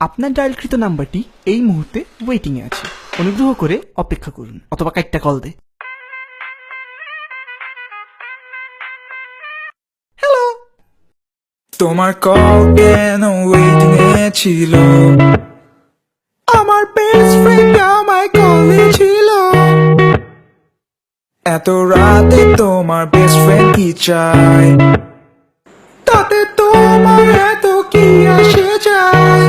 আপনার ডায়ালকৃত নাম্বারটি এই মুহূর্তে ওয়েটিং এ আছে। অনুগ্রহ করে অপেক্ষা করুন অথবা কাইটটা কল দে। হ্যালো, তোমার কল কেন ওয়েটিং এ ছিল? আমার বেস্ট ফ্রেন্ড আমায় কলে ছিল। এত রাতে তোমার বেস্ট ফ্রেন্ড কি চায়? তাতে তোমার এত কি আসে যায়?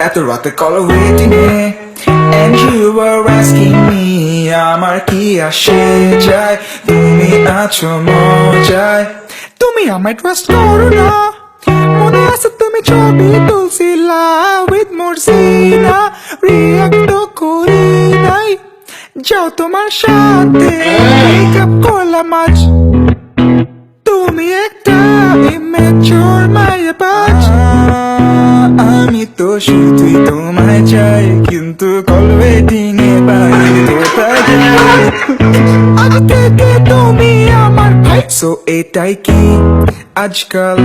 এত রাতে call waiting A and you were asking me আমার কি আসে যায়? তুমি আছো মজায়, তুমি আমায় ট্রাস্ট করো না। মনে আছে তুমি ছবি তুলছিলা with মর্জিনা, রিঅ্যাক্ট তো করি নাই। যাও তোমার সাথে ব্রেকআপ করলাম আজ। তুমি একটা ইমেচুর মায়াবাজ। আমি তো শুধুই তোমায় চাই, কিন্তু কল ওয়েটিং এ পাই কোথায় যাই? আজ থেকে তুমি আমার ভাই। সো এটাই কি আজকাল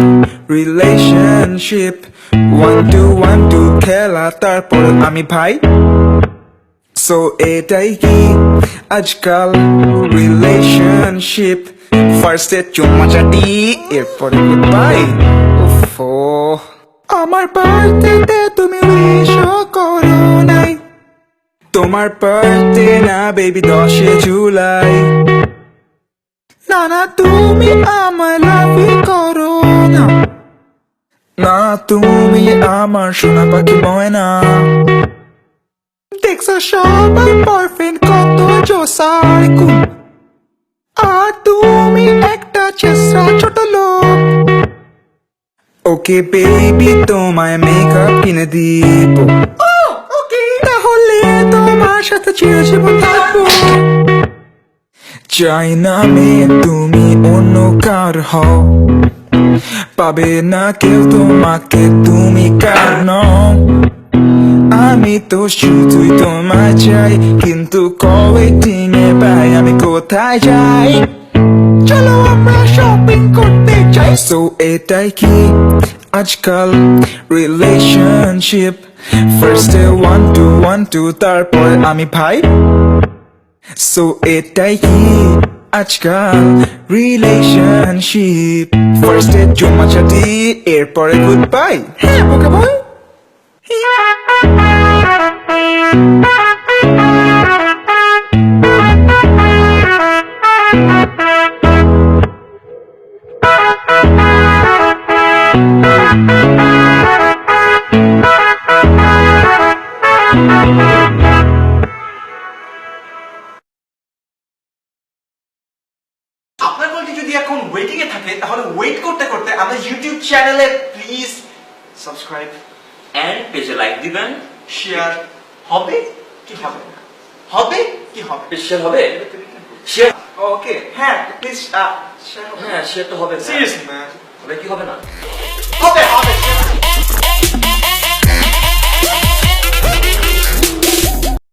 রিলেশনশিপ? 1-2-1-2 খেলা তারপর আমি ভাই। সো এটাই কি আজকাল রিলেশনশিপ? ফার্স্ট এ চুম্মা চাটি, এরপরে গুড বাই। ওফো, আমার বার্থডেতে তুমি উইশও করো নাই। তোমার বার্থডে না বেবি 10 জুলাই। না না, তুমি আমায় লাভই করো না। না, তুমি আমার সোনা পাখি ময়না। দেখছো সবার বয়ফ্রেন্ড কত জোসার কুল, আর তুমি একটা চেষ্টা ছোট লোক। ওকে বেবি, তোমায় মেকআপ কিনে দিব। ওকে, তাহলে তোমার সাথে চিরজীবন থাকবো। চাই না মেয়ে তুমি অন্য কার হও, পাবে না কেউ তোমাকে, তুমি কার নও। আমি তো শুধুই তোমায় চাই, কিন্তু ওয়েটিং এ পাই আমি কোথায় যাই? চলো আমরা শপিং করতে যাই। সো এটাই কি আজকাল রিলেশনশিপ? ফার্স্ট এ 1-2-1-2 তারপর আমি ভাই। সো এটাই কি আজকাল রিলেশনশিপ? ফার্স্ট এ জুম্মা চাটি, এরপরে গুড বাই। হ্যাঁ বোকা বল। আপনার কলটি যদি এখন ওয়েটিং এ থাকে, তাহলে ওয়েট করতে করতে আমাদের ইউটিউব চ্যানেলে প্লিজ সাবস্ক্রাইব এন্ড পেজে লাইক দিবেন। শেয়ার হবে কি হবে না, হবে কি হবে শেয়ার হবে, শেয়ার ওকে হ্যাঁ প্লিজ শেয়ার হ্যাঁ শেয়ার তো হবে। সিরিয়াসলি ম্যান হবে কি হবে না?